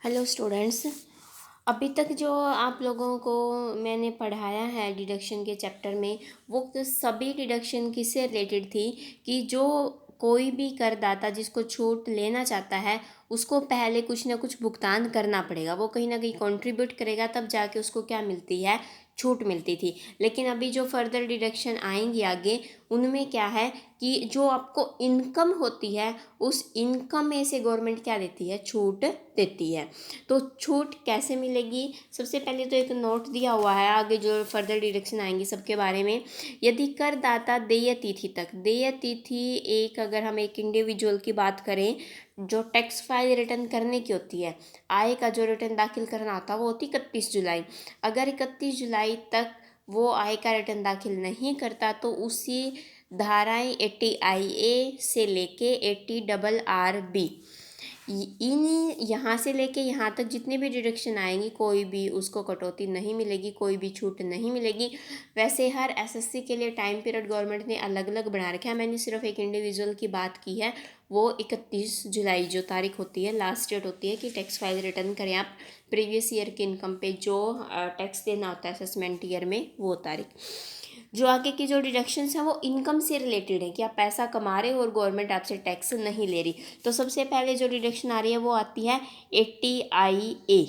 Hello students. अभी तक जो आप लोगों को मैंने पढ़ाया है डिडक्शन के चैप्टर में, वो तो सभी डिडक्शन किससे रिलेटेड थी कि जो कोई भी करदाता जिसको छूट लेना चाहता है उसको पहले कुछ ना कुछ भुगतान करना पड़ेगा, वो कहीं ना कहीं कंट्रीब्यूट करेगा, तब जाके उसको क्या मिलती है, छूट मिलती थी। लेकिन अभी जो फर्दर डिडक्शन आएंगी आगे, उनमें क्या है कि जो आपको इनकम होती है उस इनकम में से गवर्नमेंट क्या देती है, छूट देती है। तो छूट कैसे मिलेगी, सबसे पहले तो एक नोट दिया हुआ है, आगे जो फर्दर डिडक्शन आएंगी सबके बारे में। यदि करदाता देय तिथि तक, देय तिथि एक, अगर हम एक इंडिविजुअल की बात करें, जो टैक्स फाइल रिटर्न करने की होती है, आय का जो रिटर्न दाखिल करना होता है वो होती 31 जुलाई। अगर 31 जुलाई तक वो आय का रिटर्न दाखिल नहीं करता तो उसी धाराएं 80IA से लेके 80RRB, इन यहाँ से लेके यहाँ तक जितने भी डिडक्शन आएंगी, कोई भी उसको कटौती नहीं मिलेगी, कोई भी छूट नहीं मिलेगी। वैसे हर एसएससी के लिए टाइम पीरियड गवर्नमेंट ने अलग अलग बना रखा है, मैंने सिर्फ एक इंडिविजुअल की बात की है। वो 31 जुलाई जो तारीख होती है, लास्ट डेट होती है कि टैक्स फाइल रिटर्न करें आप प्रीवियस ईयर के इनकम पे जो टैक्स देना होता है असेसमेंट ईयर में, वो तारीख। जो आगे की जो डिडक्शंस हैं वो इनकम से रिलेटेड है कि आप पैसा कमा रहे हो और गवर्नमेंट आपसे टैक्स नहीं ले रही। तो सबसे पहले जो डिडक्शन आ रही है वो आती है 80IA।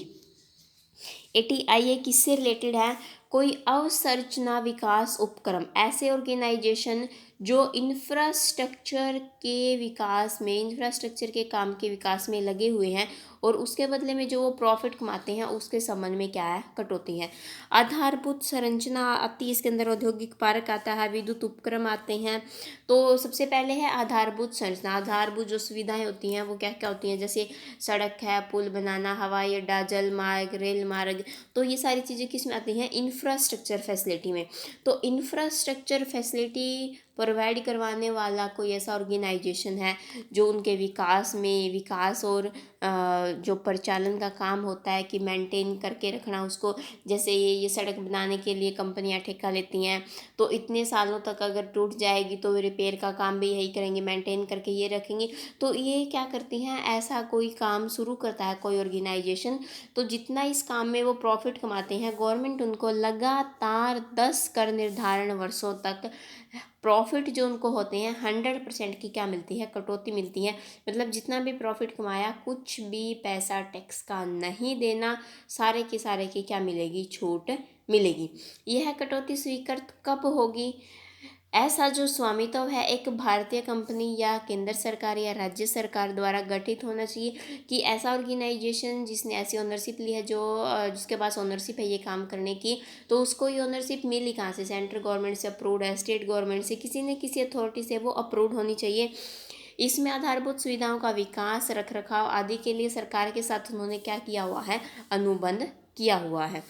80IA किससे रिलेटेड है, कोई अवसंरचना विकास उपक्रम, ऐसे ऑर्गेनाइजेशन जो इंफ्रास्ट्रक्चर के विकास में, इंफ्रास्ट्रक्चर के काम के विकास में लगे हुए हैं और उसके बदले में जो वो प्रॉफिट कमाते हैं उसके संबंध में क्या है, कटौती है। आधारभूत संरचना आती है इसके अंदर, औद्योगिक पार्क आता है, विद्युत उपक्रम आते हैं। तो सबसे पहले है आधारभूत संरचना। आधारभूत जो सुविधाएं होती हैं वो क्या क्या होती हैं, जैसे सड़क है, पुल बनाना, हवाई अड्डा, जल मार्ग, रेल मार्ग। तो ये सारी चीज़ें किस में आती हैं, इंफ्रास्ट्रक्चर फैसिलिटी में। तो इंफ्रास्ट्रक्चर फैसिलिटी प्रोवाइड करवाने वाला कोई ऐसा ऑर्गेनाइजेशन है जो उनके विकास में, विकास और जो परिचालन का काम होता है कि मेंटेन करके रखना उसको, जैसे ये सड़क बनाने के लिए कंपनियां ठेका लेती हैं, तो इतने सालों तक अगर टूट जाएगी तो रिपेयर का काम भी यही करेंगे, मेंटेन करके ये रखेंगे। तो ये क्या करती हैं, ऐसा कोई काम शुरू करता है कोई ऑर्गेनाइजेशन, तो जितना इस काम में वो प्रॉफिट कमाते हैं, गवर्नमेंट उनको लगातार 10 कर निर्धारण वर्षों तक प्रॉफिट जो उनको होते हैं 100% की क्या मिलती है, कटौती मिलती है। मतलब जितना भी प्रॉफिट कमाया, कुछ भी पैसा टैक्स का नहीं देना, सारे के सारे की क्या मिलेगी, छूट मिलेगी। यह कटौती स्वीकृत कब होगी, ऐसा जो स्वामित्व है एक भारतीय कंपनी या केंद्र सरकार या राज्य सरकार द्वारा गठित होना चाहिए। कि ऐसा ऑर्गेनाइजेशन जिसने ऐसी ओनरशिप ली है, जो जिसके पास ओनरशिप है ये काम करने की, तो उसको ये ओनरशिप मिली कहाँ से, सेंट्रल गवर्नमेंट से अप्रूव्ड है, स्टेट गवर्नमेंट से, किसी न किसी अथॉरिटी से वो अप्रूव्ड होनी चाहिए। इसमें आधारभूत सुविधाओं का विकास, रख रखाव आदि के लिए सरकार के साथ उन्होंने क्या किया हुआ है, अनुबंध किया हुआ है।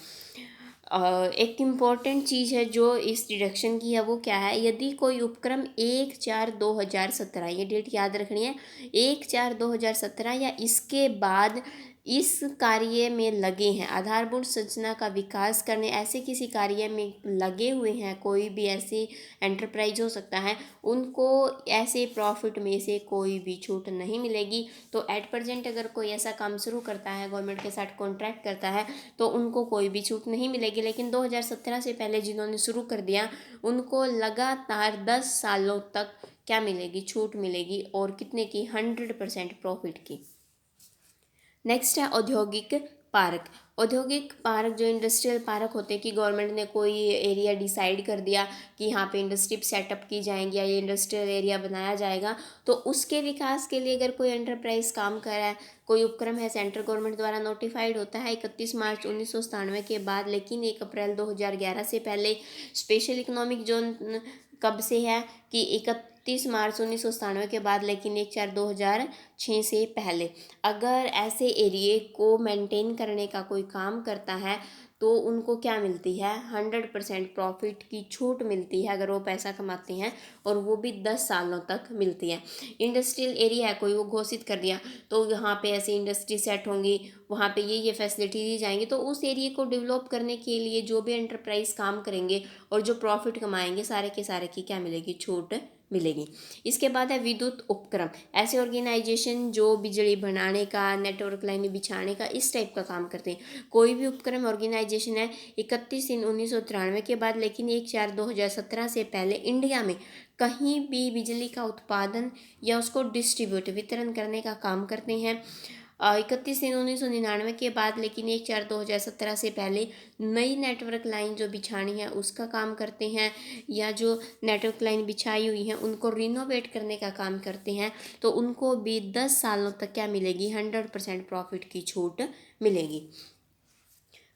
एक इम्पॉर्टेंट चीज़ है जो इस डिडक्शन की है, वो क्या है, यदि कोई उपक्रम 1/4/2017, ये डेट याद रखनी है, 1/4/2017 या इसके बाद इस कार्य में लगे हैं, आधारभूत संरचना का विकास करने, ऐसे किसी कार्य में लगे हुए हैं, कोई भी ऐसी एंटरप्राइज हो सकता है, उनको ऐसे प्रॉफिट में से कोई भी छूट नहीं मिलेगी। तो एट प्रेजेंट अगर कोई ऐसा काम शुरू करता है, गवर्नमेंट के साथ कॉन्ट्रैक्ट करता है, तो उनको कोई भी छूट नहीं मिलेगी। लेकिन 2017 से पहले जिन्होंने शुरू कर दिया, उनको लगातार 10 सालों तक क्या मिलेगी, छूट मिलेगी, और कितने की, 100% प्रॉफिट की। नेक्स्ट है औद्योगिक पार्क। औद्योगिक पार्क जो इंडस्ट्रियल पार्क होते हैं कि गवर्नमेंट ने कोई एरिया डिसाइड कर दिया कि यहाँ पे इंडस्ट्री सेटअप की जाएंगी या ये इंडस्ट्रियल एरिया बनाया जाएगा, तो उसके विकास के लिए अगर कोई एंटरप्राइज काम कर रहा है, कोई उपक्रम है, सेंट्रल गवर्नमेंट द्वारा नोटिफाइड होता है 31 मार्च 1997 के बाद, लेकिन 1 अप्रैल 2011 से पहले। स्पेशल इकोनॉमिक जोन कब से है, कि 31 मार्च 1997 के बाद, लेकिन 1/4/2006 से पहले। अगर ऐसे एरिए को मेंटेन करने का कोई काम करता है तो उनको क्या मिलती है, 100% प्रॉफिट की छूट मिलती है अगर वो पैसा कमाते हैं, और वो भी 10 सालों तक मिलती है। इंडस्ट्रियल एरिया है कोई, वो घोषित कर दिया तो यहाँ पे ऐसी इंडस्ट्री सेट होंगी, वहाँ पे ये फैसिलिटी दी जाएंगी, तो उस एरिया को डेवलप करने के लिए जो भी एंटरप्राइज काम करेंगे और जो प्रॉफिट कमाएंगे, सारे के सारे की क्या मिलेगी, छूट मिलेगी। इसके बाद है विद्युत उपक्रम, ऐसे ऑर्गेनाइजेशन जो बिजली बनाने का, नेटवर्क लाइन बिछाने का, इस टाइप का काम करते हैं। कोई भी उपक्रम ऑर्गेनाइजेशन है 31/3/1993 के बाद, लेकिन 1/4/2017 से पहले इंडिया में कहीं भी बिजली का उत्पादन या उसको डिस्ट्रीब्यूट वितरण करने का काम करते हैं। 31/3/1999 के बाद, लेकिन 1/4/2017 से पहले नई नेटवर्क लाइन जो बिछानी है उसका काम करते हैं, या जो नेटवर्क लाइन बिछाई हुई है उनको रिनोवेट करने का काम करते हैं। तो उनको भी 10 सालों तक क्या मिलेगी, 100% प्रॉफिट की छूट मिलेगी।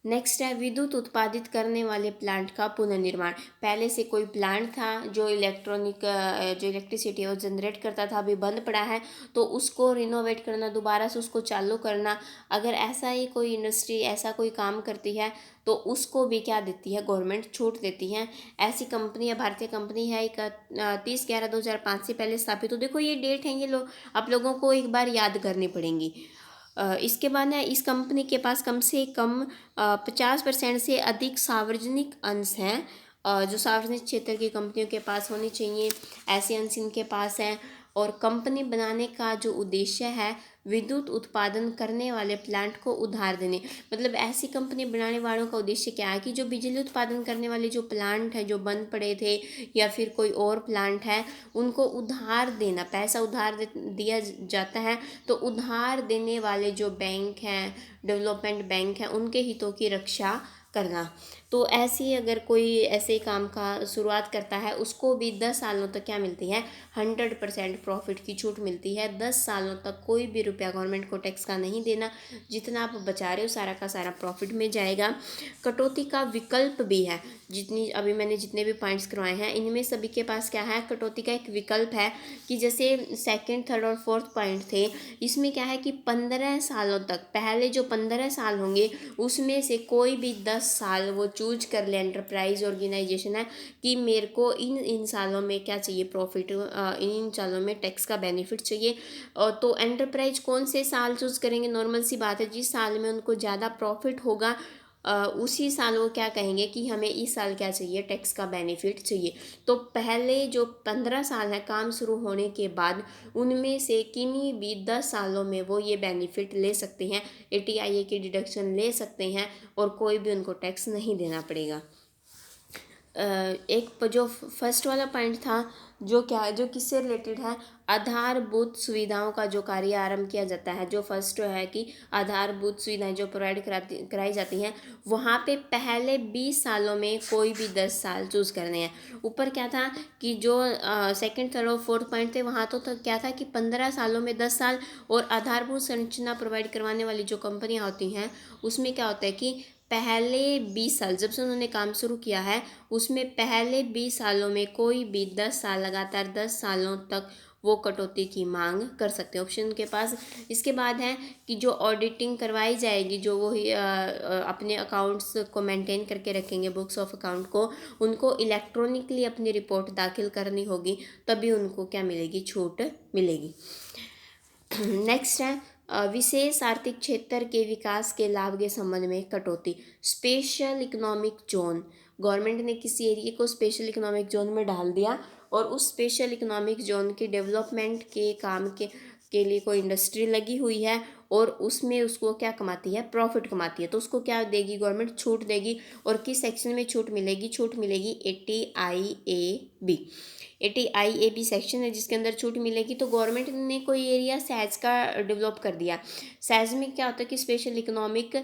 नेक्स्ट है विद्युत उत्पादित करने वाले प्लांट का पुनर्निर्माण। पहले से कोई प्लांट था जो इलेक्ट्रिसिटी वो जनरेट करता था, अभी बंद पड़ा है, तो उसको रिनोवेट करना, दोबारा से उसको चालू करना, अगर ऐसा ही कोई इंडस्ट्री ऐसा कोई काम करती है तो उसको भी क्या देती है गवर्नमेंट, छूट देती है। ऐसी कंपनी है, भारतीय कंपनी है, 31/11/2005 से पहले स्थापित। तो देखो ये डेट है, ये आप लोगों को एक बार याद करनी पड़ेंगी। इसके बाद है इस कंपनी के पास कम से कम 50% से अधिक सार्वजनिक अंश हैं, जो सार्वजनिक क्षेत्र की कंपनियों के पास होनी चाहिए, ऐसे अंश इनके पास हैं। और कंपनी बनाने का जो उद्देश्य है विद्युत उत्पादन करने वाले प्लांट को उधार देने, मतलब ऐसी कंपनी बनाने वालों का उद्देश्य क्या है कि जो बिजली उत्पादन करने वाले जो प्लांट है जो बंद पड़े थे या फिर कोई और प्लांट है उनको उधार देना, पैसा उधार दिया जाता है। तो उधार देने वाले जो बैंक हैं, डेवलपमेंट बैंक हैं, उनके हितों की रक्षा करना। तो ऐसी अगर कोई ऐसे काम का शुरुआत करता है उसको भी 10 सालों तक क्या मिलती है, 100% प्रॉफिट की छूट मिलती है। 10 सालों तक कोई भी रुपया गवर्नमेंट को टैक्स का नहीं देना, जितना आप बचा रहे हो सारा का सारा प्रॉफिट में जाएगा। कटौती का विकल्प भी है, जितनी अभी मैंने जितने भी पॉइंट्स करवाए हैं इनमें सभी के पास क्या है, कटौती का एक विकल्प है। कि जैसे सेकंड, थर्ड और फोर्थ पॉइंट थे, इसमें क्या है कि 15 सालों तक, पहले जो 15 साल होंगे उसमें से कोई भी 10 साल वो चूज कर ले एंटरप्राइज ऑर्गेनाइजेशन है कि मेरे को इन सालों में क्या चाहिए, प्रॉफिट, इन सालों में टैक्स का बेनिफिट चाहिए। तो एंटरप्राइज कौन से साल चूज़ करेंगे, नॉर्मल सी बात है, जिस साल में उनको ज़्यादा प्रॉफिट होगा उसी साल वो क्या कहेंगे कि हमें इस साल क्या चाहिए, टैक्स का बेनिफिट चाहिए। तो पहले जो 15 साल है काम शुरू होने के बाद, उनमें से किन्हीं भी 10 सालों में वो ये बेनिफिट ले सकते हैं, ATIA की डिडक्शन ले सकते हैं और कोई भी उनको टैक्स नहीं देना पड़ेगा। एक जो फर्स्ट वाला पॉइंट था जो किससे रिलेटेड है, आधारभूत सुविधाओं का जो कार्य आरंभ किया जाता है, जो फर्स्ट है कि आधारभूत सुविधाएं जो प्रोवाइड कराई जाती हैं, वहाँ पे पहले 20 सालों में कोई भी 10 साल चूज़ करने हैं। ऊपर क्या था कि जो सेकंड, थर्ड और फोर्थ पॉइंट थे वहाँ तो क्या था कि 15 सालों में 10 साल, और आधारभूत संरचना प्रोवाइड करवाने वाली जो कंपनियाँ होती हैं उसमें क्या होता है कि पहले 20 साल जब से उन्होंने काम शुरू किया है उसमें पहले 20 सालों में कोई भी 10 साल, लगातार 10 सालों तक वो कटौती की मांग कर सकते हैं, ऑप्शन के पास। इसके बाद है कि जो ऑडिटिंग करवाई जाएगी, जो वो अपने अकाउंट्स को मेंटेन करके रखेंगे, बुक्स ऑफ अकाउंट को, उनको इलेक्ट्रॉनिकली अपनी रिपोर्ट दाखिल करनी होगी, तभी उनको क्या मिलेगी, छूट मिलेगी। नेक्स्ट है विशेष आर्थिक क्षेत्र के विकास के लाभ के संबंध में कटौती। स्पेशल इकोनॉमिक जोन, गवर्नमेंट ने किसी एरिया को स्पेशल इकोनॉमिक जोन में डाल दिया और उस स्पेशल इकोनॉमिक जोन के डेवलपमेंट के काम के लिए कोई इंडस्ट्री लगी हुई है और उसमें उसको क्या कमाती है, प्रॉफिट कमाती है, तो उसको क्या देगी गवर्नमेंट, छूट देगी। और किस सेक्शन में छूट मिलेगी, छूट मिलेगी ATIAB। ATIAB सेक्शन है जिसके अंदर छूट मिलेगी। तो गवर्नमेंट ने कोई एरिया सहज का डेवलप कर दिया, सहज में क्या होता है कि स्पेशल इकोनॉमिक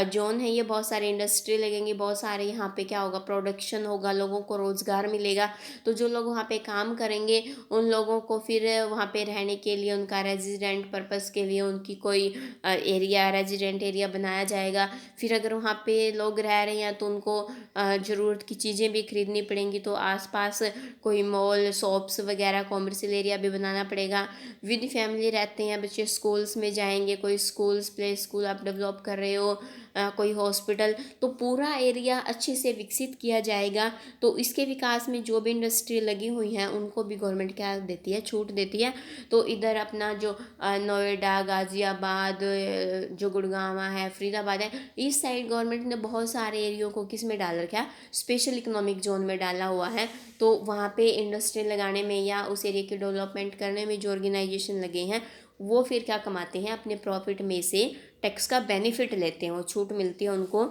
जोन है, ये बहुत सारे इंडस्ट्री लगेंगी, बहुत सारे यहाँ पे क्या होगा, प्रोडक्शन होगा, लोगों को रोज़गार मिलेगा। तो जो लोग वहाँ पे काम करेंगे उन लोगों को फिर वहाँ पे रहने के लिए, उनका रेजिडेंट पर्पस के लिए उनकी कोई एरिया, रेजिडेंट एरिया बनाया जाएगा। फिर अगर वहाँ पे लोग रह रहे हैं तो उनको ज़रूरत की चीज़ें भी खरीदनी पड़ेंगी, तो आसपास कोई मॉल, शॉप्स वगैरह, कॉमर्शियल एरिया भी बनाना पड़ेगा। विद फैमिली रहते हैं बच्चे, स्कूल्स में जाएंगे, कोई स्कूल्स, प्ले स्कूल आप डेवलप कर रहे हो, कोई हॉस्पिटल, तो पूरा एरिया अच्छे से विकसित किया जाएगा। तो इसके विकास में जो भी इंडस्ट्री लगी हुई हैं उनको भी गवर्नमेंट क्या देती है, छूट देती है। तो इधर अपना जो नोएडा, गाज़ियाबाद, जो गुड़गांव है, फरीदाबाद है, इस साइड गवर्नमेंट ने बहुत सारे एरियो को किस में डाल रखा है, स्पेशल इकोनॉमिक जोन में डाला हुआ है। तो वहाँ पे इंडस्ट्री लगाने में या उस एरिया के डेवलपमेंट करने में जो ऑर्गेनाइजेशन लगे हैं वो फिर क्या कमाते हैं, अपने प्रॉफिट में से टैक्स का बेनिफिट लेते हैं, वो छूट मिलती है उनको।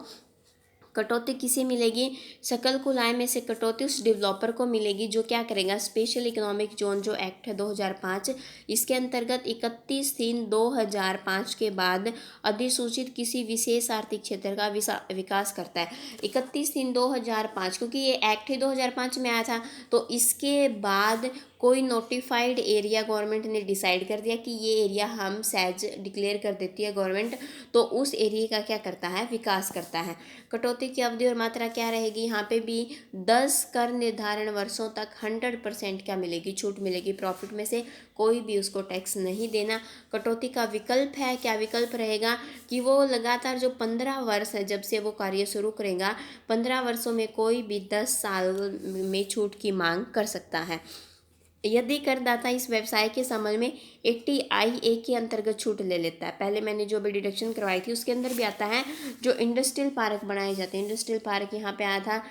कटौती किसे मिलेगी, सकल कुल आय में से कटौती उस डेवलपर को मिलेगी जो क्या करेगा, स्पेशल इकोनॉमिक जोन जो एक्ट है 2005, इसके अंतर्गत 31/3/2005 के बाद अधिसूचित किसी विशेष आर्थिक क्षेत्र का विकास करता है। 31/3/2005, क्योंकि ये एक्ट ही 2005 में आया था, तो इसके बाद कोई नोटिफाइड एरिया गवर्नमेंट ने डिसाइड कर दिया कि ये एरिया हम सहज डिक्लेयर कर देती है गवर्नमेंट, तो उस एरिया का क्या करता है, विकास करता है। कटौती की अवधि और मात्रा क्या रहेगी, यहाँ पे भी 10 कर निर्धारण वर्षों तक 100% क्या मिलेगी, छूट मिलेगी, प्रॉफिट में से कोई भी उसको टैक्स नहीं देना। कटौती का विकल्प है, क्या विकल्प रहेगा कि वो लगातार जो 15 वर्ष है जब से वो कार्य शुरू करेगा, 15 वर्षों में कोई भी 10 साल में छूट की मांग कर सकता है। यदि करदाता इस व्यवसाय के संबंध में 80IA के अंतर्गत छूट ले लेता है, पहले मैंने जो भी डिडक्शन करवाई थी उसके अंदर भी आता है, जो इंडस्ट्रियल पार्क बनाए जाते हैं, इंडस्ट्रियल पार्क यहाँ पे आया था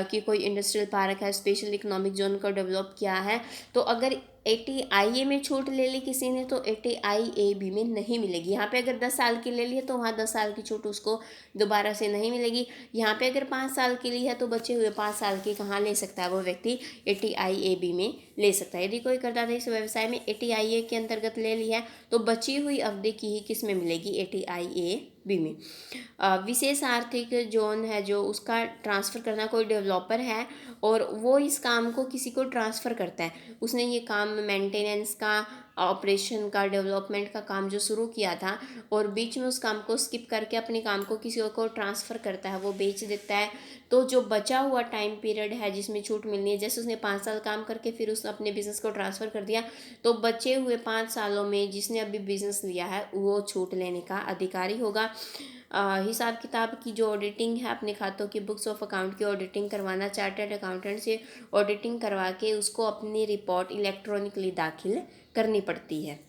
कि कोई इंडस्ट्रियल पार्क है, स्पेशल इकोनॉमिक जोन को डेवलप किया है, तो अगर 80IA में छूट ले ली किसी ने तो 80IAB में नहीं मिलेगी। यहाँ पे अगर 10 साल की ले ली है तो वहाँ 10 साल की छूट उसको दोबारा से नहीं मिलेगी। यहाँ पे अगर 5 साल की ली है तो बचे हुए 5 साल की कहाँ ले सकता है वो व्यक्ति, 80IAB में ले सकता है। यदि कोई करदाता इस व्यवसाय में 80IA के अंतर्गत ले ली है तो बची हुई अवधि की ही किस में मिलेगी, 80IAB में। विशेष आर्थिक जोन है जो उसका ट्रांसफ़र करना, कोई डेवलपर है और वो इस काम को किसी को ट्रांसफ़र करता है, उसने ये काम मेंटेनेंस का, ऑपरेशन का, डेवलपमेंट का काम जो शुरू किया था और बीच में उस काम को स्किप करके अपने काम को किसी और को ट्रांसफ़र करता है, वो बेच देता है, तो जो बचा हुआ टाइम पीरियड है जिसमें छूट मिलनी है, जैसे उसने 5 साल काम करके फिर उसने अपने बिज़नेस को ट्रांसफ़र कर दिया, तो बचे हुए 5 सालों में जिसने अभी बिज़नेस लिया है वो छूट लेने का अधिकारी होगा। हिसाब किताब की जो ऑडिटिंग है, अपने खातों की, बुक्स ऑफ अकाउंट की ऑडिटिंग करवाना, चार्टर्ड अकाउंटेंट से ऑडिटिंग करवा के उसको अपनी रिपोर्ट इलेक्ट्रॉनिकली दाखिल करनी पड़ती है।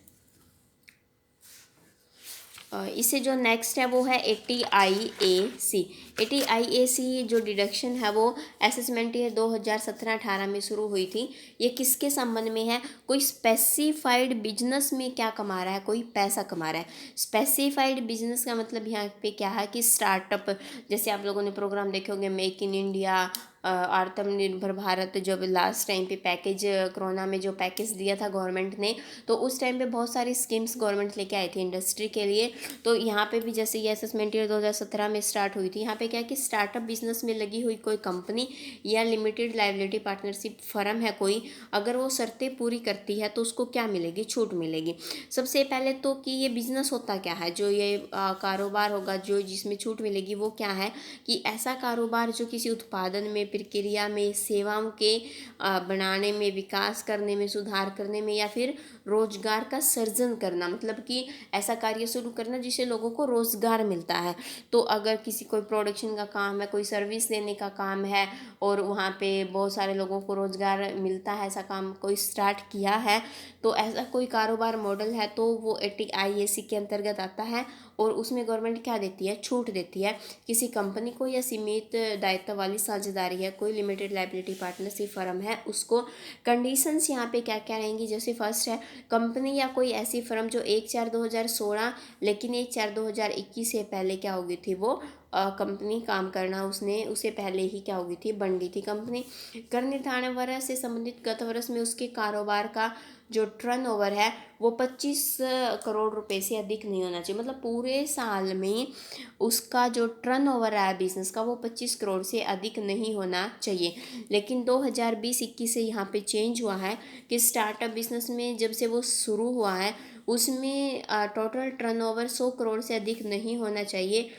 इससे जो नेक्स्ट है वो है 80IAC। 80IAC जो डिडक्शन है वो असेसमेंट ईयर 2017-18 में शुरू हुई थी। ये किसके संबंध में है, कोई स्पेसिफाइड बिजनेस में क्या कमा रहा है, कोई पैसा कमा रहा है। स्पेसिफाइड बिजनेस का मतलब यहाँ पे क्या है कि स्टार्टअप, जैसे आप लोगों ने प्रोग्राम देखे होंगे मेक इन इंडिया, आत्मनिर्भर भारत, जब लास्ट टाइम पे पैकेज, कोरोना में जो पैकेज दिया था गवर्नमेंट ने, तो उस टाइम पे बहुत सारी स्कीम्स गवर्नमेंट लेके आई थी इंडस्ट्री के लिए। तो यहाँ पे भी जैसे ये असेसमेंट ईयर 2017 में स्टार्ट हुई थी, यहाँ पे क्या है कि स्टार्टअप बिजनेस में लगी हुई कोई कंपनी या लिमिटेड लाइबिलिटी पार्टनरशिप फर्म है कोई, अगर वो शर्तें पूरी करती है तो उसको क्या मिलेगी, छूट मिलेगी। सबसे पहले तो कि ये बिजनेस होता क्या है, जो ये कारोबार होगा जो जिसमें छूट मिलेगी वो क्या है कि ऐसा कारोबार जो किसी उत्पादन में, प्रक्रिया में, सेवाओं के बनाने में, विकास करने में, सुधार करने में या फिर रोजगार का सृजन करना, मतलब कि ऐसा कार्य शुरू करना जिससे लोगों को रोजगार मिलता है। तो अगर किसी कोई प्रोडक्शन का काम है, कोई सर्विस देने का काम है और वहाँ पे बहुत सारे लोगों को रोजगार मिलता है, ऐसा काम कोई स्टार्ट किया है, तो ऐसा कोई कारोबार मॉडल है तो वो 80IAC के अंतर्गत आता है। और उसमें गवर्नमेंट क्या देती है, छूट देती है किसी कंपनी को या सीमित दायित्व वाली साझेदारी है, कोई लिमिटेड लाइबिलिटी पार्टनरशिप फर्म है उसको। कंडीशंस यहाँ पे क्या क्या रहेंगी, जैसे फर्स्ट है कंपनी या कोई ऐसी फर्म जो 1/4/2016 लेकिन 1/4/2021 से पहले क्या हो गई थी, वो कंपनी काम करना उसने उसे पहले ही क्या हो गई थी, बन गई थी कंपनी। कर निर्धारण वर्ष से संबंधित गत वर्ष में उसके कारोबार का जो टर्नओवर है वो 25 करोड़ रुपए से अधिक नहीं होना चाहिए, मतलब पूरे साल में उसका जो टर्नओवर है बिजनेस का वो 25 करोड़ से अधिक नहीं होना चाहिए। लेकिन 2020-21 से यहाँ पे चेंज हुआ है कि स्टार्टअप बिजनेस में जब से वो शुरू हुआ है उसमें टोटल टर्नओवर 100 करोड़ से अधिक नहीं होना चाहिए।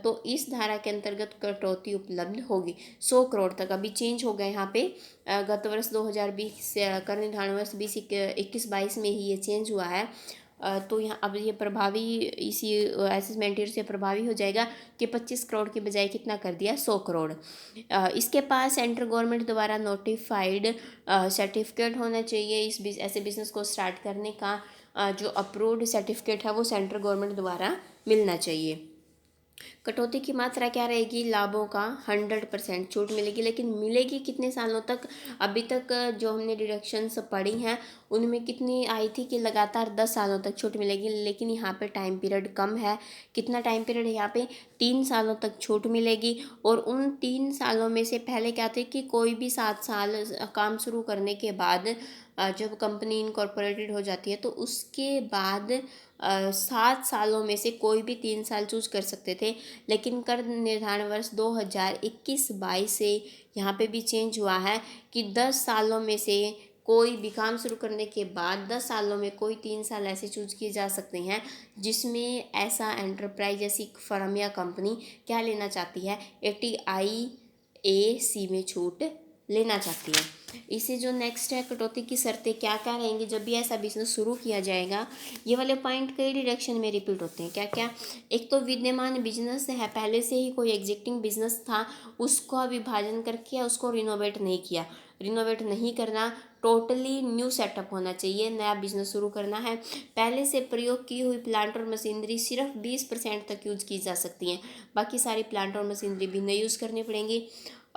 तो इस धारा के अंतर्गत कटौती उपलब्ध होगी 100 करोड़ तक। अभी चेंज हो गए यहाँ पे, गत वर्ष 2020 कर निर्धारण वर्ष 2021-22 में ही ये चेंज हुआ है तो यहाँ अब ये प्रभावी इसी असेसमेंट ईयर से प्रभावी हो जाएगा कि 25 करोड़ की बजाय कितना कर दिया, 100 करोड़। इसके पास सेंट्रल गवर्नमेंट द्वारा नोटिफाइड सर्टिफिकेट होना चाहिए ऐसे बिजनेस को स्टार्ट करने का। जो अप्रूव्ड सर्टिफिकेट है वो सेंट्रल गवर्नमेंट द्वारा मिलना चाहिए। कटौती की मात्रा क्या रहेगी, लाभों का 100% छूट मिलेगी, लेकिन मिलेगी कितने सालों तक। अभी तक जो हमने डिडक्शंस पढ़ी हैं उनमें कितनी आई थी कि लगातार 10 सालों तक छूट मिलेगी, लेकिन यहाँ पे टाइम पीरियड कम है। कितना टाइम पीरियड है यहाँ पे, 3 सालों तक छूट मिलेगी। और उन 3 सालों में से पहले क्या थे कि कोई भी 7 साल काम शुरू करने के बाद जब कंपनी इनकॉर्पोरेटेड हो जाती है तो उसके बाद 7 सालों में से कोई भी 3 साल चूज कर सकते थे। लेकिन कर निर्धारण वर्ष 2021-22 से यहाँ पे भी चेंज हुआ है कि 10 सालों में से कोई भी काम शुरू करने के बाद 10 सालों में कोई 3 साल ऐसे चूज किए जा सकते हैं जिसमें ऐसा एंटरप्राइज जैसी फर्म या कंपनी क्या लेना चाहती है, ATIAC में छूट लेना चाहती है। इसे जो नेक्स्ट है, कटौती की शर्तें क्या क्या रहेंगी जब भी ऐसा बिजनेस शुरू किया जाएगा। ये वाले पॉइंट कई डिरेक्शन में रिपीट होते हैं। क्या क्या, एक तो विद्यमान बिजनेस है, पहले से ही कोई एग्जिस्टिंग बिजनेस था उसका विभाजन करके उसको रिनोवेट नहीं किया। रिनोवेट नहीं करना, टोटली न्यू सेटअप होना चाहिए। नया बिजनेस शुरू करना है, पहले से प्रयोग की हुई प्लांट और मशीनरी सिर्फ 20% तक यूज की जा सकती हैं, बाकी सारी प्लांट और मशीनरी भी नहीं यूज़ करनी पड़ेंगी।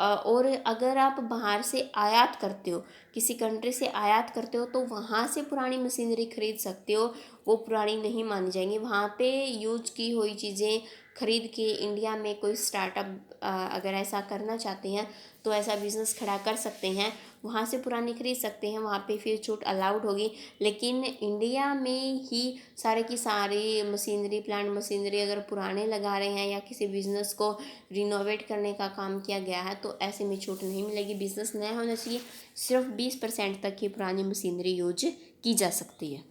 और अगर आप बाहर से आयात करते हो, किसी कंट्री से आयात करते हो तो वहाँ से पुरानी मशीनरी खरीद सकते हो, वो पुरानी नहीं मानी जाएंगी। वहाँ पे यूज की हुई चीज़ें खरीद के इंडिया में कोई स्टार्टअप अगर ऐसा करना चाहते हैं तो ऐसा बिजनेस खड़ा कर सकते हैं, वहाँ से पुरानी खरीद सकते हैं, वहाँ पे फिर छूट अलाउड होगी। लेकिन इंडिया में ही सारे की सारी मशीनरी, प्लांट मशीनरी अगर पुराने लगा रहे हैं या किसी बिजनेस को रिनोवेट करने का काम किया गया है तो ऐसे में छूट नहीं मिलेगी। बिजनेस नया होना चाहिए, सिर्फ 20% तक ही पुरानी मशीनरी यूज की जा सकती है।